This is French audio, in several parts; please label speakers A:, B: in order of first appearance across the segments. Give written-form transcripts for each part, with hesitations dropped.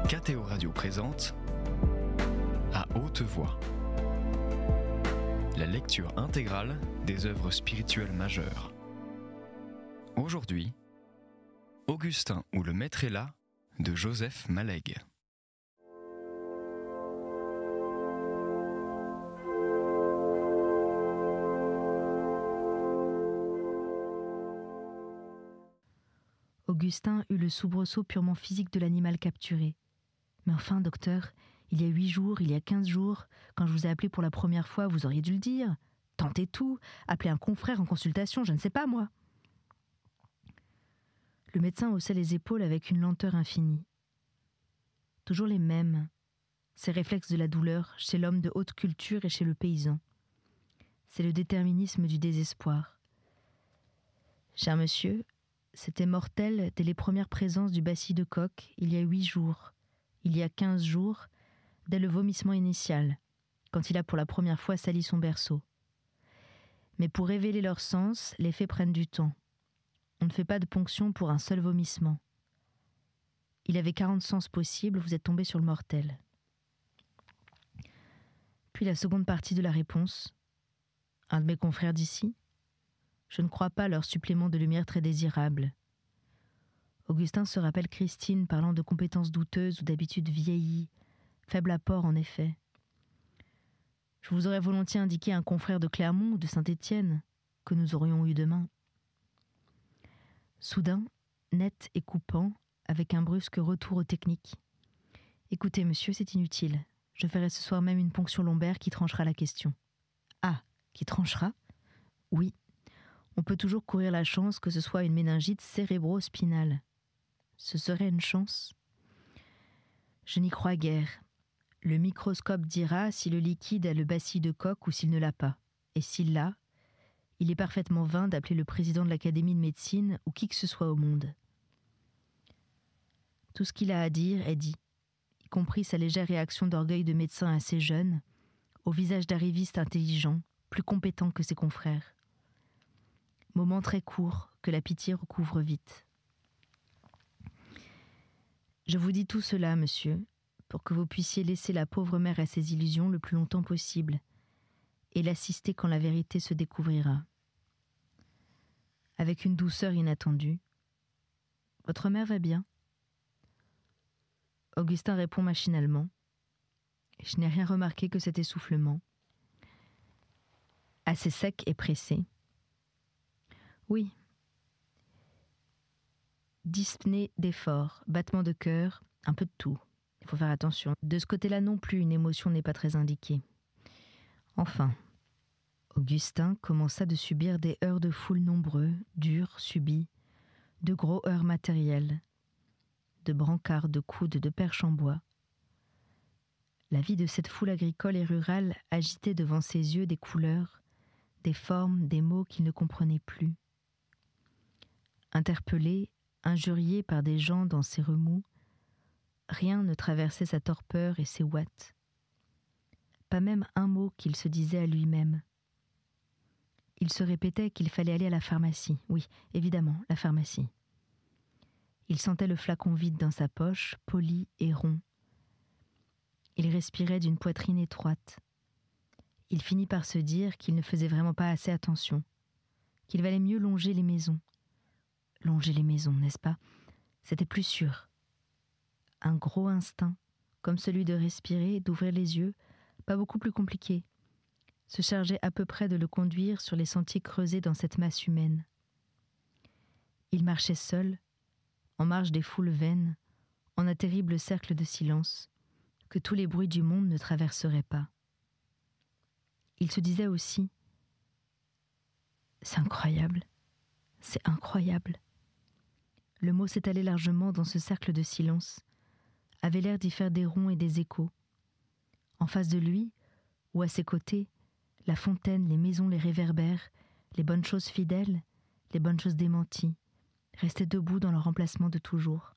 A: KTO Radio présente À haute voix, la lecture intégrale des œuvres spirituelles majeures. Aujourd'hui, Augustin ou le Maître est là de Joseph Malègue.
B: Augustin eut le soubresaut purement physique de l'animal capturé. « Mais enfin, docteur, il y a 8 jours, il y a 15 jours, quand je vous ai appelé pour la première fois, vous auriez dû le dire. Tentez tout, appelez un confrère en consultation, je ne sais pas moi. » Le médecin haussait les épaules avec une lenteur infinie. Toujours les mêmes, ces réflexes de la douleur chez l'homme de haute culture et chez le paysan. C'est le déterminisme du désespoir. « Cher monsieur, c'était mortel dès les premières présences du bacille de coq, il y a 8 jours, il y a 15 jours, dès le vomissement initial, quand il a pour la première fois sali son berceau. Mais pour révéler leur sens, les faits prennent du temps. On ne fait pas de ponction pour un seul vomissement. Il avait 40 sens possibles, vous êtes tombé sur le mortel. » Puis la seconde partie de la réponse. « Un de mes confrères d'ici ? Je ne crois pas leur supplément de lumière très désirable. » Augustin se rappelle Christine parlant de compétences douteuses ou d'habitudes vieillies, faible apport en effet. Je vous aurais volontiers indiqué un confrère de Clermont ou de Saint-Étienne, que nous aurions eu demain. Soudain, net et coupant, avec un brusque retour aux techniques. « Écoutez, monsieur, c'est inutile. Je ferai ce soir même une ponction lombaire qui tranchera la question. » « Ah, qui tranchera ? Oui. On peut toujours courir la chance que ce soit une méningite cérébro-spinale. Ce serait une chance ? Je n'y crois guère. Le microscope dira si le liquide a le bacille de coq ou s'il ne l'a pas. Et s'il l'a, il est parfaitement vain d'appeler le président de l'Académie de médecine ou qui que ce soit au monde. Tout ce qu'il a à dire est dit, y compris sa légère réaction d'orgueil de médecin assez jeune, au visage d'arriviste intelligent, plus compétent que ses confrères. Moment très court que la pitié recouvre vite. Je vous dis tout cela, monsieur, pour que vous puissiez laisser la pauvre mère à ses illusions le plus longtemps possible et l'assister quand la vérité se découvrira. Avec une douceur inattendue. Votre mère va bien ? Augustin répond machinalement. Je n'ai rien remarqué que cet essoufflement. Assez sec et pressé. Oui. Dyspnée d'effort, battement de cœur, un peu de tout. Il faut faire attention. De ce côté-là non plus, une émotion n'est pas très indiquée. Enfin, Augustin commença de subir des heurts de foule nombreux, durs, subis, de gros heurts matériels, de brancards, de coudes, de perches en bois. La vie de cette foule agricole et rurale agitait devant ses yeux des couleurs, des formes, des mots qu'il ne comprenait plus. Interpellé, injurié par des gens dans ses remous, rien ne traversait sa torpeur et ses ouates. Pas même un mot qu'il se disait à lui-même. Il se répétait qu'il fallait aller à la pharmacie. Oui, évidemment, la pharmacie. Il sentait le flacon vide dans sa poche, poli et rond. Il respirait d'une poitrine étroite. Il finit par se dire qu'il ne faisait vraiment pas assez attention, qu'il valait mieux longer les maisons. Longer les maisons, n'est-ce pas ? C'était plus sûr. Un gros instinct, comme celui de respirer, d'ouvrir les yeux, pas beaucoup plus compliqué, se chargeait à peu près de le conduire sur les sentiers creusés dans cette masse humaine. Il marchait seul, en marge des foules vaines, en un terrible cercle de silence, que tous les bruits du monde ne traverseraient pas. Il se disait aussi « C'est incroyable, c'est incroyable ». Le mot s'étalait largement dans ce cercle de silence, avait l'air d'y faire des ronds et des échos. En face de lui, ou à ses côtés, la fontaine, les maisons, les réverbères, les bonnes choses fidèles, les bonnes choses démenties, restaient debout dans leur emplacement de toujours.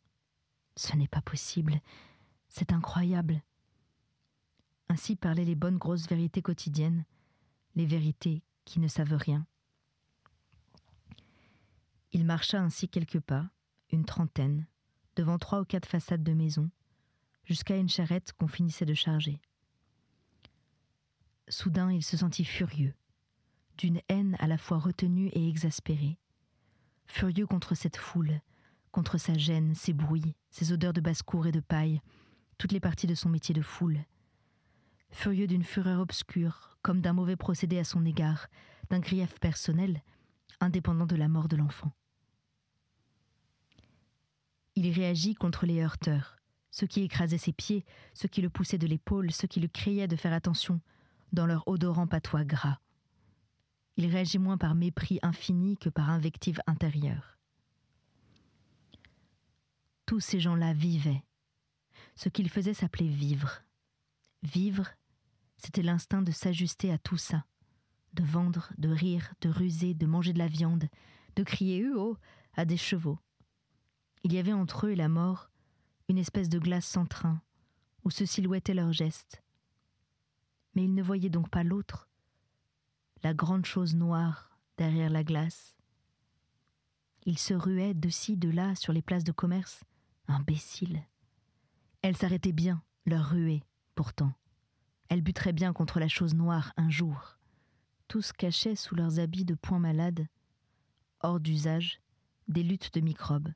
B: Ce n'est pas possible, c'est incroyable. Ainsi parlaient les bonnes grosses vérités quotidiennes, les vérités qui ne savent rien. Il marcha ainsi quelques pas, une trentaine, devant 3 ou 4 façades de maisons, jusqu'à une charrette qu'on finissait de charger. Soudain, il se sentit furieux, d'une haine à la fois retenue et exaspérée. Furieux contre cette foule, contre sa gêne, ses bruits, ses odeurs de basse-cour et de paille, toutes les parties de son métier de foule. Furieux d'une fureur obscure, comme d'un mauvais procédé à son égard, d'un grief personnel, indépendant de la mort de l'enfant. Il réagit contre les heurteurs, ceux qui écrasaient ses pieds, ceux qui le poussaient de l'épaule, ceux qui le criaient de faire attention, dans leur odorant patois gras. Il réagit moins par mépris infini que par invective intérieure. Tous ces gens-là vivaient. Ce qu'ils faisaient s'appelait vivre. Vivre, c'était l'instinct de s'ajuster à tout ça, de vendre, de rire, de ruser, de manger de la viande, de crier « Huo » à des chevaux. Il y avait entre eux et la mort une espèce de glace sans train, où se silhouettaient leurs gestes. Mais ils ne voyaient donc pas l'autre, la grande chose noire derrière la glace. Ils se ruaient de ci, de là, sur les places de commerce. Imbéciles. Elles s'arrêtaient bien, leur ruée, pourtant. Elles buteraient bien contre la chose noire un jour. Tous cachaient sous leurs habits de poings malades, hors d'usage, des luttes de microbes,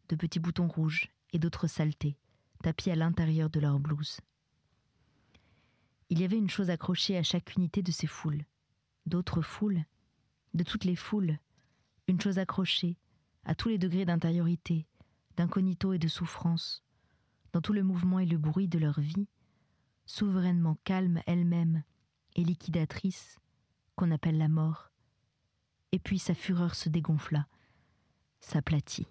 B: de petits boutons rouges et d'autres saletés, tapis à l'intérieur de leurs blouses. Il y avait une chose accrochée à chaque unité de ces foules, d'autres foules, de toutes les foules, une chose accrochée à tous les degrés d'intériorité, d'incognito et de souffrance, dans tout le mouvement et le bruit de leur vie, souverainement calme elle-même et liquidatrice, qu'on appelle la mort. Et puis sa fureur se dégonfla, s'aplatit.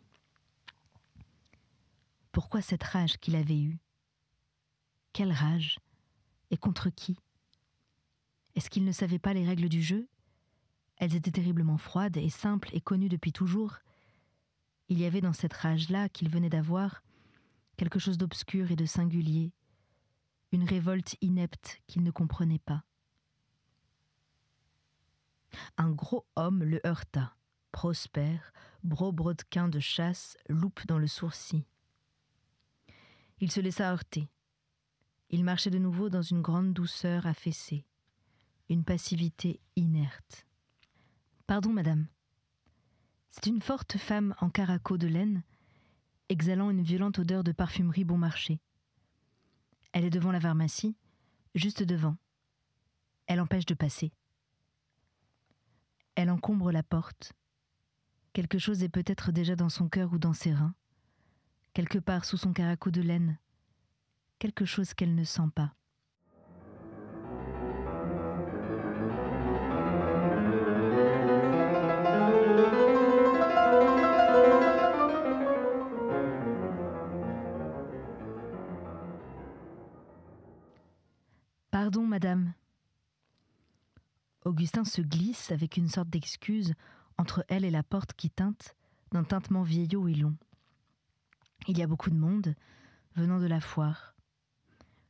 B: Pourquoi cette rage qu'il avait eue? Quelle rage? Et contre qui? Est-ce qu'il ne savait pas les règles du jeu? Elles étaient terriblement froides et simples et connues depuis toujours. Il y avait dans cette rage-là qu'il venait d'avoir quelque chose d'obscur et de singulier, une révolte inepte qu'il ne comprenait pas. Un gros homme le heurta, Prosper, gros brodequin de chasse, loupe dans le sourcil. Il se laissa heurter. Il marchait de nouveau dans une grande douceur affaissée, une passivité inerte. « Pardon, madame. » C'est une forte femme en caraco de laine, exhalant une violente odeur de parfumerie bon marché. Elle est devant la pharmacie, juste devant. Elle empêche de passer. Elle encombre la porte. Quelque chose est peut-être déjà dans son cœur ou dans ses reins, quelque part sous son caraco de laine, quelque chose qu'elle ne sent pas. Pardon, madame. Augustin se glisse avec une sorte d'excuse entre elle et la porte qui teinte d'un tintement vieillot et long. Il y a beaucoup de monde venant de la foire.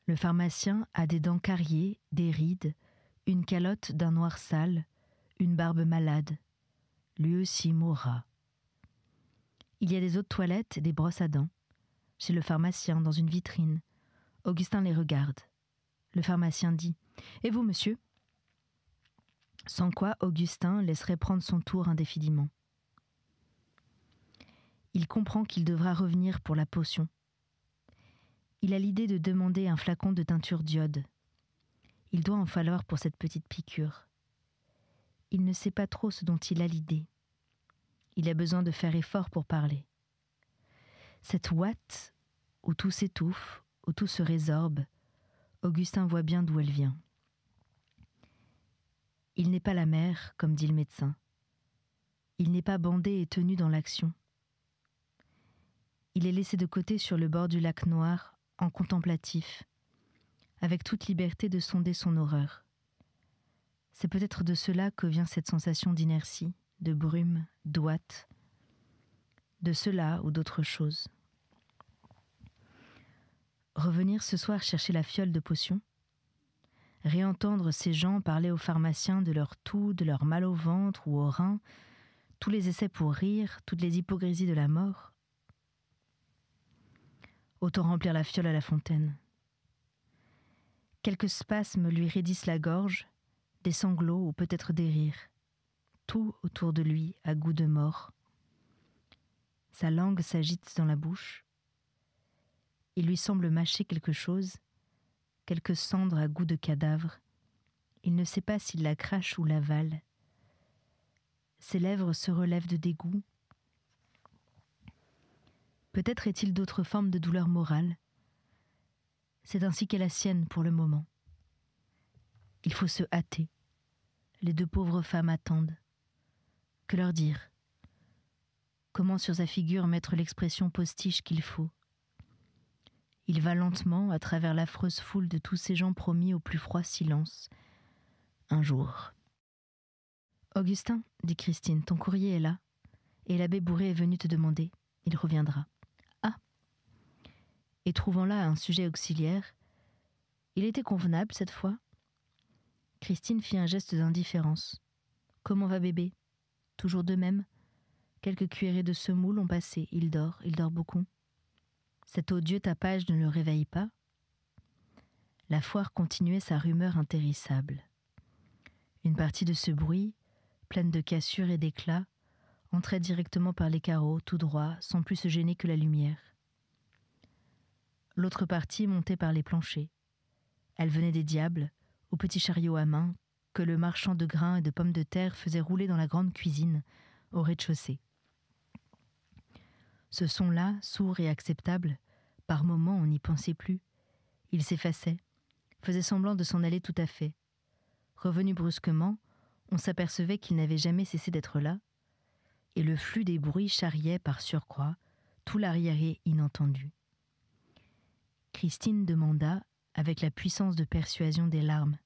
B: Le pharmacien a des dents cariées, des rides, une calotte d'un noir sale, une barbe malade. Lui aussi mourra. Il y a des eaux de toilette et des brosses à dents. Chez le pharmacien, dans une vitrine. Augustin les regarde. Le pharmacien dit « Et vous, monsieur ?» Sans quoi Augustin laisserait prendre son tour indéfiniment. Il comprend qu'il devra revenir pour la potion. Il a l'idée de demander un flacon de teinture d'iode. Il doit en falloir pour cette petite piqûre. Il ne sait pas trop ce dont il a l'idée. Il a besoin de faire effort pour parler. Cette ouate, où tout s'étouffe, où tout se résorbe, Augustin voit bien d'où elle vient. Il n'est pas la mère, comme dit le médecin. Il n'est pas bandé et tenu dans l'action. Il est laissé de côté sur le bord du lac noir, en contemplatif, avec toute liberté de sonder son horreur. C'est peut-être de cela que vient cette sensation d'inertie, de brume, d'ouate, de cela ou d'autre chose. Revenir ce soir chercher la fiole de potion, réentendre ces gens parler aux pharmaciens de leur toux, de leur mal au ventre ou au rein, tous les essais pour rire, toutes les hypocrisies de la mort. Autant remplir la fiole à la fontaine, Quelques spasmes lui raidissent la gorge, des sanglots ou peut-être des rires. Tout autour de lui a goût de mort. Sa langue s'agite dans la bouche. Il lui semble mâcher quelque chose, quelque cendre à goût de cadavre. Il ne sait pas s'il la crache ou l'avale. Ses lèvres se relèvent de dégoût. Peut-être est-il d'autres formes de douleur morale. C'est ainsi qu'est la sienne pour le moment. Il faut se hâter. Les deux pauvres femmes attendent. Que leur dire ? Comment sur sa figure mettre l'expression postiche qu'il faut ? Il va lentement à travers l'affreuse foule de tous ces gens promis au plus froid silence. Un jour. « Augustin, dit Christine, ton courrier est là, et l'abbé Bourré est venu te demander. Il reviendra. » Ah ! Et trouvant là un sujet auxiliaire, il était convenable cette fois. Christine fit un geste d'indifférence. « Comment va bébé ? Toujours de même ? Quelques cuillerées de semoule ont passé. Il dort beaucoup. Cet odieux tapage ne le réveille pas. » La foire continuait sa rumeur intérissable. Une partie de ce bruit, pleine de cassures et d'éclats, entrait directement par les carreaux, tout droit, sans plus se gêner que la lumière. L'autre partie montait par les planchers. Elle venait des diables, au petit chariot à main, que le marchand de grains et de pommes de terre faisait rouler dans la grande cuisine, au rez-de-chaussée. Ce son-là, sourd et acceptable, par moments on n'y pensait plus. Il s'effaçait, faisait semblant de s'en aller tout à fait. Revenu brusquement, on s'apercevait qu'il n'avait jamais cessé d'être là, et le flux des bruits charriait par surcroît tout l'arriéré inentendu. Christine demanda, avec la puissance de persuasion des larmes.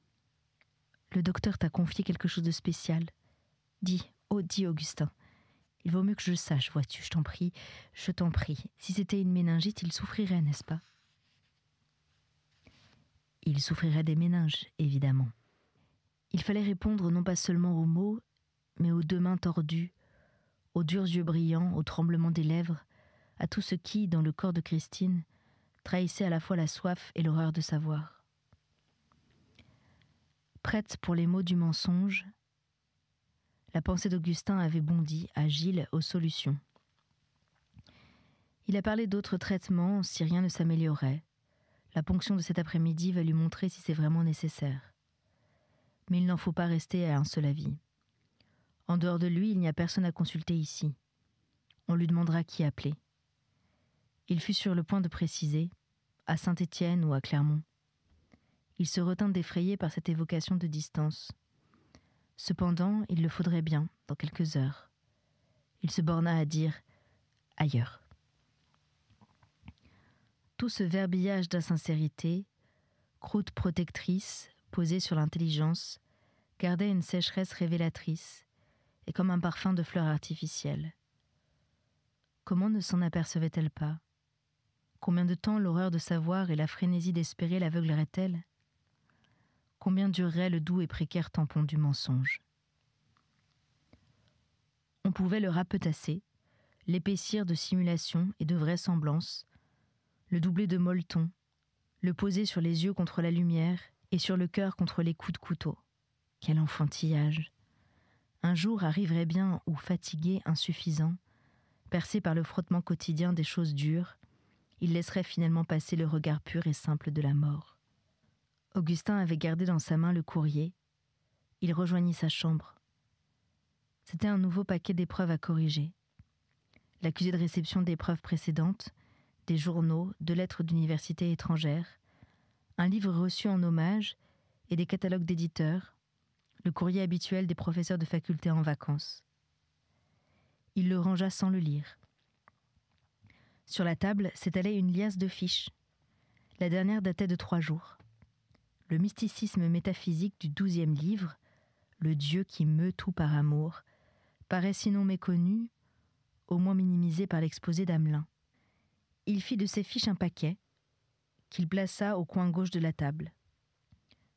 B: « Le docteur t'a confié quelque chose de spécial. Dis, Augustin. Il vaut mieux que je sache, vois-tu, je t'en prie. Si c'était une méningite, il souffrirait, n'est-ce pas ? » Il souffrirait des méninges, évidemment. Il fallait répondre non pas seulement aux mots, mais aux deux mains tordues, aux durs yeux brillants, au tremblement des lèvres, à tout ce qui, dans le corps de Christine, trahissait à la fois la soif et l'horreur de savoir. Prête pour les mots du mensonge, la pensée d'Augustin avait bondi, agile, aux solutions. Il a parlé d'autres traitements si rien ne s'améliorait. La ponction de cet après-midi va lui montrer si c'est vraiment nécessaire. Mais il n'en faut pas rester à un seul avis. En dehors de lui, il n'y a personne à consulter ici. On lui demandera qui appeler. Il fut sur le point de préciser, à Saint-Étienne ou à Clermont. Il se retint d'effrayer par cette évocation de distance. Cependant, il le faudrait bien, dans quelques heures. Il se borna à dire « ailleurs ». Tout ce verbillage d'insincérité, croûte protectrice, posée sur l'intelligence, gardait une sécheresse révélatrice, et comme un parfum de fleurs artificielles. Comment ne s'en apercevait-elle pas ? Combien de temps l'horreur de savoir et la frénésie d'espérer l'aveugleraient-elles ? Combien durerait le doux et précaire tampon du mensonge ? On pouvait le rapetasser, l'épaissir de simulation et de vraisemblance, le doubler de molleton, le poser sur les yeux contre la lumière et sur le cœur contre les coups de couteau. Quel enfantillage ! Un jour arriverait bien où, fatigué, insuffisant, percé par le frottement quotidien des choses dures, il laisserait finalement passer le regard pur et simple de la mort. Augustin avait gardé dans sa main le courrier. Il rejoignit sa chambre. C'était un nouveau paquet d'épreuves à corriger. L'accusé de réception d'épreuves précédentes, des journaux, de lettres d'universités étrangères, un livre reçu en hommage et des catalogues d'éditeurs, le courrier habituel des professeurs de faculté en vacances. Il le rangea sans le lire. Sur la table s'étalait une liasse de fiches. La dernière datait de 3 jours. Le mysticisme métaphysique du 12e livre, le Dieu qui meut tout par amour, paraît sinon méconnu, au moins minimisé par l'exposé d'Amelin. Il fit de ces fiches un paquet, qu'il plaça au coin gauche de la table.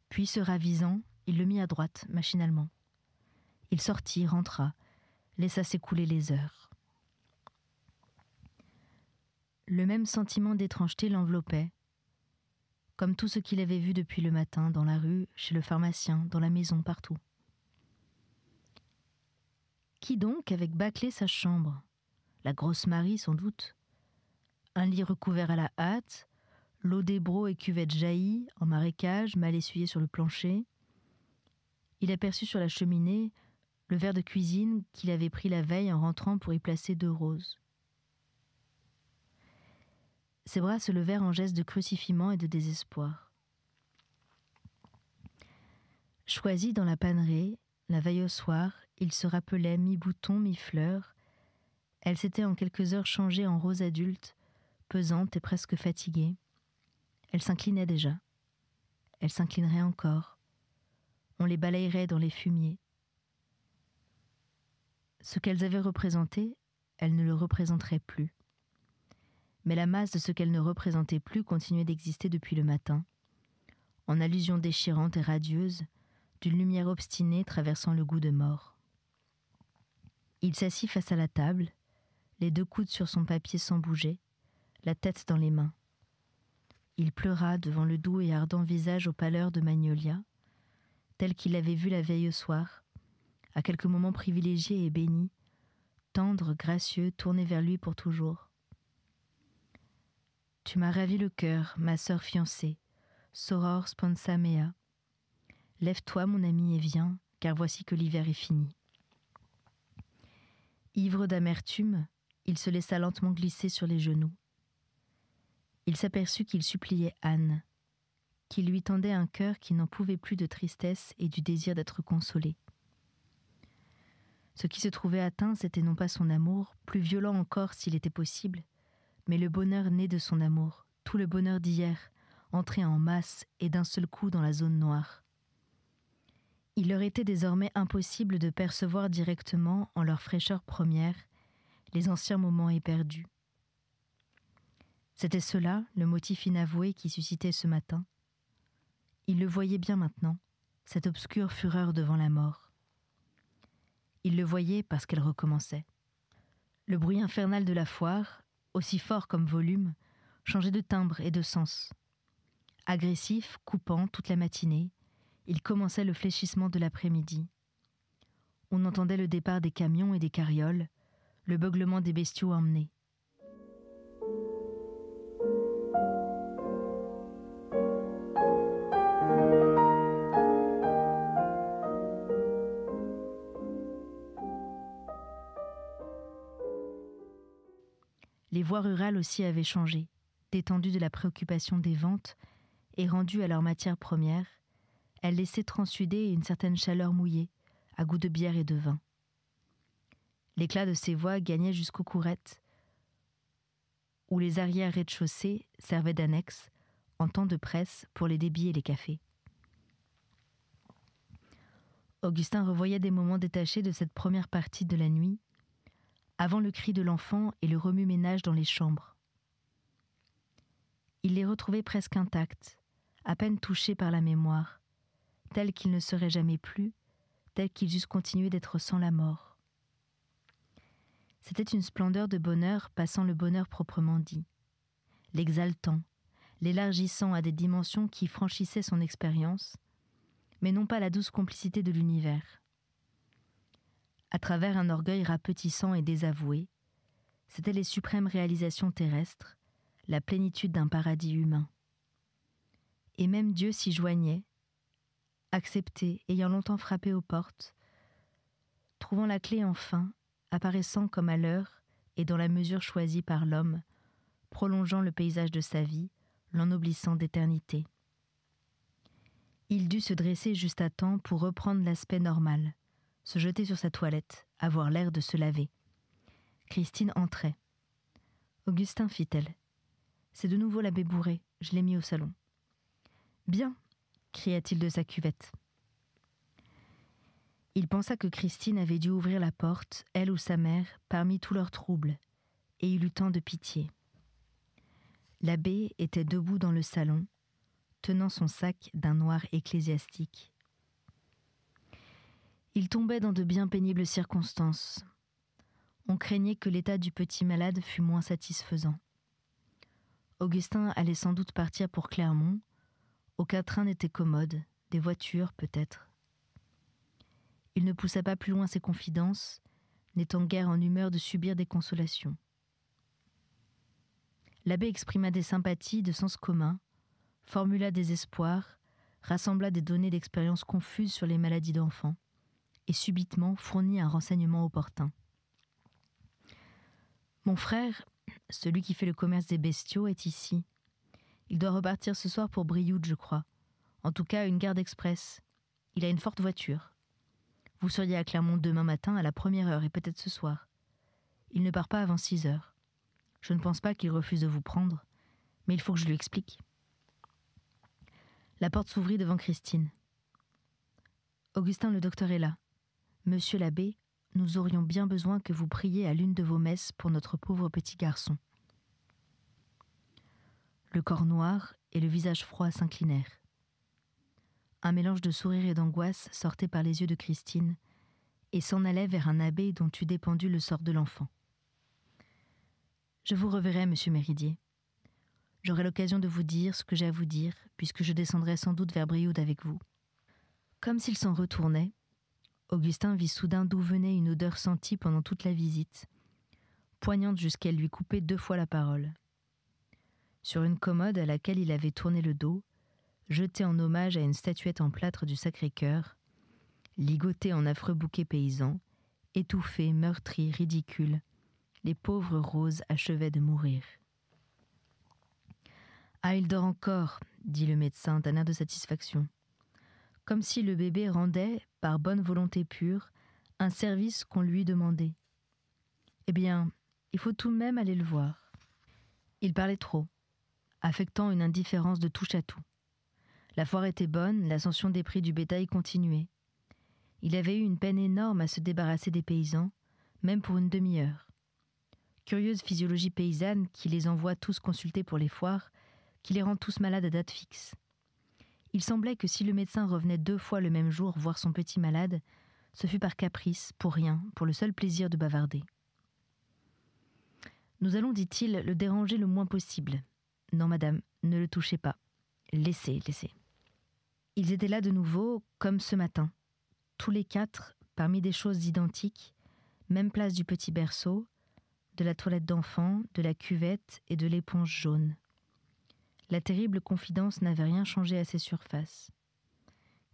B: Puis, se ravisant, il le mit à droite, machinalement. Il sortit, rentra, laissa s'écouler les heures. Le même sentiment d'étrangeté l'enveloppait. comme tout ce qu'il avait vu depuis le matin, dans la rue, chez le pharmacien, dans la maison, partout. Qui donc avec bâclé sa chambre? La grosse Marie, sans doute. Un lit recouvert à la hâte, l'eau d'Hébro et cuvette jaillie, en marécage, mal essuyée sur le plancher. Il aperçut sur la cheminée le verre de cuisine qu'il avait pris la veille en rentrant pour y placer 2 roses. Ses bras se levèrent en geste de crucifiement et de désespoir. Choisi dans la pannerie, la veille au soir, il se rappelait mi-bouton, mi-fleur. Elle s'était en quelques heures changée en rose adulte, pesante et presque fatiguée. Elle s'inclinait déjà. Elle s'inclinerait encore. On les balayerait dans les fumiers. Ce qu'elles avaient représenté, elles ne le représenteraient plus. Mais la masse de ce qu'elles ne représentaient plus continuait d'exister depuis le matin, en allusion déchirante et radieuse d'une lumière obstinée traversant le goût de mort. Il s'assit face à la table, les 2 coudes sur son papier sans bouger, la tête dans les mains. Il pleura devant le doux et ardent visage aux pâleurs de magnolia, tel qu'il l'avait vu la veille au soir, à quelques moments privilégiés et bénis, tendre, gracieux, tourné vers lui pour toujours. « Tu m'as ravi le cœur, ma sœur fiancée, soror sponsa mea. Lève-toi, mon ami, et viens, car voici que l'hiver est fini. » Ivre d'amertume, il se laissa lentement glisser sur les genoux. Il s'aperçut qu'il suppliait Anne, qu'il lui tendait un cœur qui n'en pouvait plus de tristesse et du désir d'être consolé. Ce qui se trouvait atteint, c'était non pas son amour, plus violent encore s'il était possible, mais le bonheur né de son amour, tout le bonheur d'hier, entré en masse et d'un seul coup dans la zone noire. Il leur était désormais impossible de percevoir directement, en leur fraîcheur première, les anciens moments éperdus. C'était cela, le motif inavoué qui suscitait ce matin. Il le voyait bien maintenant, cette obscure fureur devant la mort. Il le voyait parce qu'elle recommençait. Le bruit infernal de la foire, aussi fort comme volume, changeait de timbre et de sens. Agressif, coupant toute la matinée, il commençait le fléchissement de l'après-midi. On entendait le départ des camions et des carrioles, le beuglement des bestiaux emmenés. Les voies rurales aussi avaient changé, détendues de la préoccupation des ventes et rendues à leur matière première, elles laissaient transsuder une certaine chaleur mouillée, à goût de bière et de vin. L'éclat de ces voies gagnait jusqu'aux courettes, où les arrières rez-de-chaussée servaient d'annexe, en temps de presse pour les débits et les cafés. Augustin revoyait des moments détachés de cette première partie de la nuit, avant le cri de l'enfant et le remue-ménage dans les chambres. Il les retrouvait presque intacts, à peine touchés par la mémoire, tels qu'ils ne seraient jamais plus, tels qu'ils eussent continué d'être sans la mort. C'était une splendeur de bonheur passant le bonheur proprement dit, l'exaltant, l'élargissant à des dimensions qui franchissaient son expérience, mais non pas la douce complicité de l'univers. À travers un orgueil rapetissant et désavoué, c'étaient les suprêmes réalisations terrestres, la plénitude d'un paradis humain. Et même Dieu s'y joignait, accepté, ayant longtemps frappé aux portes, trouvant la clé enfin, apparaissant comme à l'heure et dans la mesure choisie par l'homme, prolongeant le paysage de sa vie, l'ennoblissant d'éternité. Il dut se dresser juste à temps pour reprendre l'aspect normal, se jeter sur sa toilette, avoir l'air de se laver. Christine entrait. « Augustin, fit-elle. C'est de nouveau l'abbé Bourré, je l'ai mis au salon. »« Bien, cria-t-il de sa cuvette. Il pensa que Christine avait dû ouvrir la porte, elle ou sa mère, parmi tous leurs troubles, et il eut tant de pitié. L'abbé était debout dans le salon, tenant son sac d'un noir ecclésiastique. Il tombait dans de bien pénibles circonstances. On craignait que l'état du petit malade fût moins satisfaisant. Augustin allait sans doute partir pour Clermont, Aucun train n'était commode, des voitures peut-être. Il ne poussa pas plus loin ses confidences, n'étant guère en humeur de subir des consolations. L'abbé exprima des sympathies de sens commun, formula des espoirs, rassembla des données d'expérience confuses sur les maladies d'enfants, et subitement fournit un renseignement opportun. Mon frère, celui qui fait le commerce des bestiaux, est ici. Il doit repartir ce soir pour Brioude, je crois. En tout cas, une garde express. Il a une forte voiture. Vous seriez à Clermont demain matin à la 1e heure et peut-être ce soir. Il ne part pas avant 6 heures. Je ne pense pas qu'il refuse de vous prendre, mais il faut que je lui explique. La porte s'ouvrit devant Christine. « Augustin, le docteur est là. Monsieur l'abbé, nous aurions bien besoin que vous priiez à l'une de vos messes pour notre pauvre petit garçon. » Le corps noir et le visage froid s'inclinèrent. Un mélange de sourire et d'angoisse sortait par les yeux de Christine et s'en allait vers un abbé dont eût dépendu le sort de l'enfant. « Je vous reverrai, monsieur Méridier. J'aurai l'occasion de vous dire ce que j'ai à vous dire, puisque je descendrai sans doute vers Brioude avec vous. » Comme s'il s'en retournait, Augustin vit soudain d'où venait une odeur sentie pendant toute la visite, poignante jusqu'à lui couper 2 fois la parole. Sur une commode à laquelle il avait tourné le dos, jetée en hommage à une statuette en plâtre du Sacré-Cœur, ligotée en affreux bouquets paysans, étouffée, meurtrie, ridicule, les pauvres roses achevaient de mourir. « Ah, il dort encore !» dit le médecin d'un air de satisfaction, comme si le bébé rendait, par bonne volonté pure, un service qu'on lui demandait. Eh bien, il faut tout de même aller le voir. Il parlait trop, affectant une indifférence de touche à tout. La foire était bonne, l'ascension des prix du bétail continuait. Il avait eu une peine énorme à se débarrasser des paysans, même pour une demi-heure. Curieuse physiologie paysanne qui les envoie tous consulter pour les foires, qui les rend tous malades à date fixe. Il semblait que si le médecin revenait 2 fois le même jour voir son petit malade, ce fut par caprice, pour rien, pour le seul plaisir de bavarder. « Nous allons, dit-il, le déranger le moins possible. Non, madame, ne le touchez pas. Laissez. » Ils étaient là de nouveau, comme ce matin. Tous les 4, parmi des choses identiques, même place du petit berceau, de la toilette d'enfant, de la cuvette et de l'éponge jaune. La terrible confidence n'avait rien changé à ses surfaces.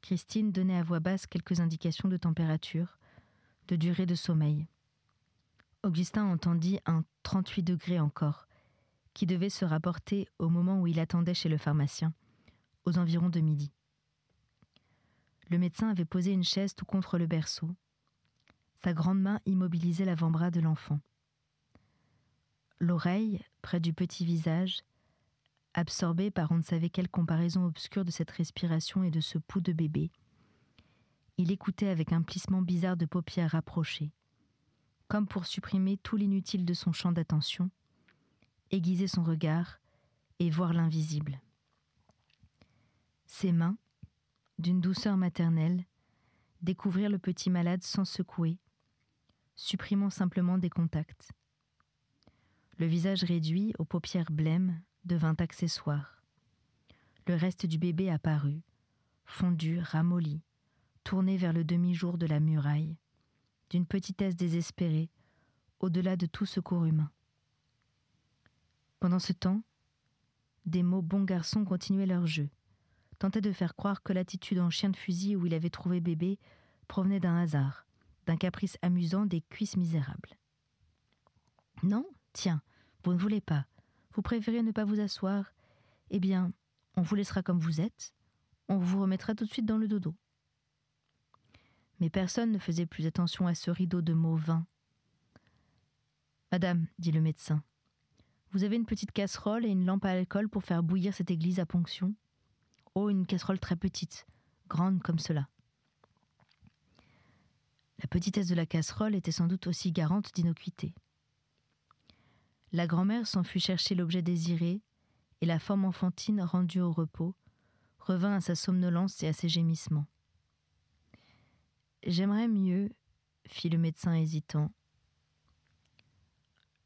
B: Christine donnait à voix basse quelques indications de température, de durée de sommeil. Augustin entendit un 38 degrés encore, qui devait se rapporter au moment où il attendait chez le pharmacien, aux environs de midi. Le médecin avait posé une chaise tout contre le berceau. Sa grande main immobilisait l'avant-bras de l'enfant. L'oreille, près du petit visage, absorbé par on ne savait quelle comparaison obscure de cette respiration et de ce pouls de bébé, il écoutait avec un plissement bizarre de paupières rapprochées, comme pour supprimer tout l'inutile de son champ d'attention, aiguiser son regard et voir l'invisible. Ses mains, d'une douceur maternelle, découvrirent le petit malade sans secouer, supprimant simplement des contacts. Le visage réduit, aux paupières blêmes, devint accessoire. Le reste du bébé apparut, fondu, ramolli, tourné vers le demi-jour de la muraille, d'une petitesse désespérée, au-delà de tout secours humain. Pendant ce temps, des mots bons garçons continuaient leur jeu, tentaient de faire croire que l'attitude en chien de fusil où il avait trouvé bébé provenait d'un hasard, d'un caprice amusant des cuisses misérables. « Non, tiens, vous ne voulez pas. Vous préférez ne pas vous asseoir. Eh bien, on vous laissera comme vous êtes. On vous remettra tout de suite dans le dodo. » Mais personne ne faisait plus attention à ce rideau de mots vains. « Madame, dit le médecin, vous avez une petite casserole et une lampe à alcool pour faire bouillir cette église à ponction ? Oh, une casserole très petite, grande comme cela. » La petitesse de la casserole était sans doute aussi garante d'innocuité. La grand-mère s'en fut chercher l'objet désiré, et la forme enfantine, rendue au repos, revint à sa somnolence et à ses gémissements. « J'aimerais mieux, » fit le médecin hésitant.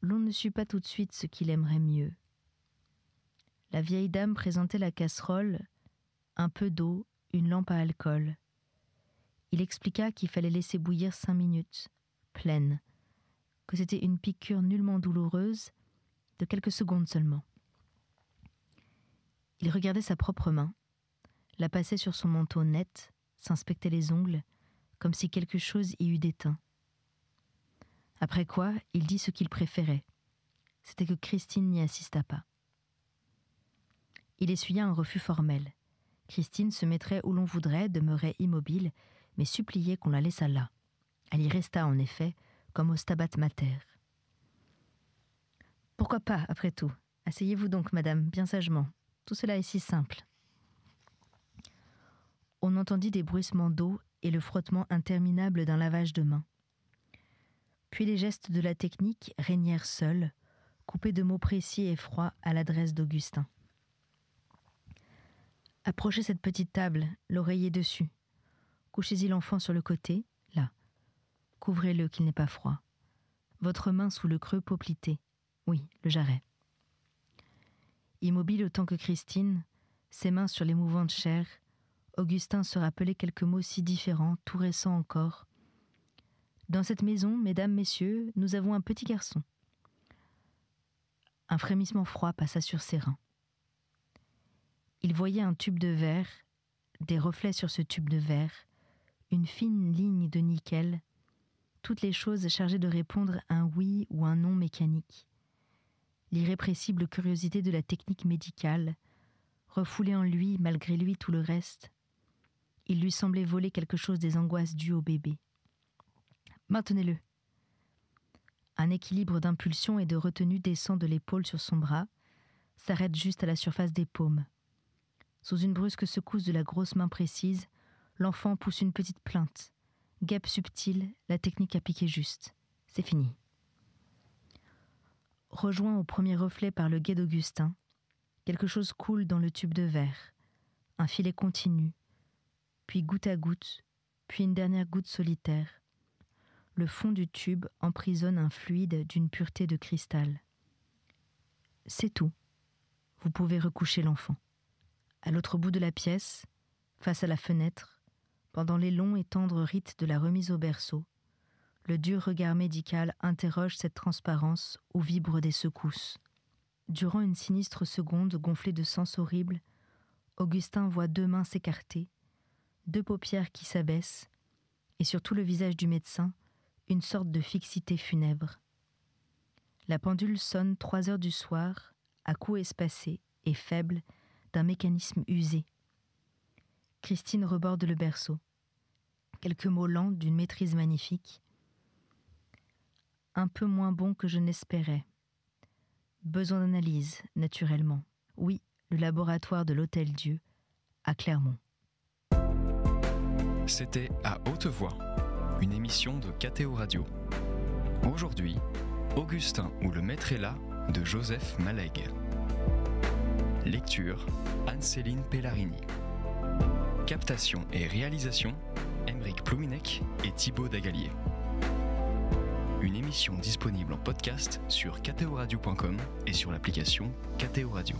B: L'on ne sut pas tout de suite ce qu'il aimerait mieux. La vieille dame présentait la casserole, un peu d'eau, une lampe à alcool. Il expliqua qu'il fallait laisser bouillir 5 minutes, pleine, que c'était une piqûre nullement douloureuse, de quelques secondes seulement. Il regardait sa propre main, la passait sur son manteau net, s'inspectait les ongles, comme si quelque chose y eût déteint. Après quoi, il dit ce qu'il préférait, c'était que Christine n'y assistât pas. Il essuya un refus formel. Christine se mettrait où l'on voudrait, demeurait immobile, mais suppliait qu'on la laissât là. Elle y resta en effet, comme au Stabat Mater. « Pourquoi pas, après tout ? Asseyez-vous donc, madame, bien sagement. Tout cela est si simple. » On entendit des bruissements d'eau et le frottement interminable d'un lavage de mains. Puis les gestes de la technique régnèrent seuls, coupés de mots précis et froids à l'adresse d'Augustin. « Approchez cette petite table, l'oreiller dessus. Couchez-y l'enfant sur le côté, là. Couvrez-le qu'il n'ait pas froid. Votre main sous le creux poplité. Oui, le jarret. » Immobile autant que Christine, ses mains sur les mouvantes chairs, Augustin se rappelait quelques mots si différents, tout récents encore. « Dans cette maison, mesdames, messieurs, nous avons un petit garçon. » Un frémissement froid passa sur ses reins. Il voyait un tube de verre, des reflets sur ce tube de verre, une fine ligne de nickel, toutes les choses chargées de répondre à un oui ou un non mécanique. L'irrépressible curiosité de la technique médicale, refoulée en lui malgré lui tout le reste. Il lui semblait voler quelque chose des angoisses dues au bébé. « Maintenez-le !» Un équilibre d'impulsion et de retenue descend de l'épaule sur son bras, s'arrête juste à la surface des paumes. Sous une brusque secousse de la grosse main précise, l'enfant pousse une petite plainte. Guêpe subtile, la technique a piqué juste. C'est fini. Rejoint au premier reflet par le guet d'Augustin, quelque chose coule dans le tube de verre. Un filet continu, puis goutte à goutte, puis une dernière goutte solitaire. Le fond du tube emprisonne un fluide d'une pureté de cristal. C'est tout. Vous pouvez recoucher l'enfant. À l'autre bout de la pièce, face à la fenêtre, pendant les longs et tendres rites de la remise au berceau, le dur regard médical interroge cette transparence où vibrent des secousses. Durant une sinistre seconde gonflée de sens horrible, Augustin voit 2 mains s'écarter, 2 paupières qui s'abaissent, et sur tout le visage du médecin, une sorte de fixité funèbre. La pendule sonne 3 heures du soir, à coups espacés et faibles, d'un mécanisme usé. Christine reborde le berceau. Quelques mots lents d'une maîtrise magnifique. Un peu moins bon que je n'espérais. Besoin d'analyse, naturellement. Oui, le laboratoire de l'Hôtel-Dieu, à Clermont.
A: C'était À Haute Voix, une émission de KTO Radio. Aujourd'hui, Augustin ou le maître est là, de Joseph Malègue. Lecture, Anne-Céline Pellarini. Captation et réalisation, Aymeric Plouinec et Thibaut Dagalier. Une émission disponible en podcast sur ktoradio.com et sur l'application KTO Radio.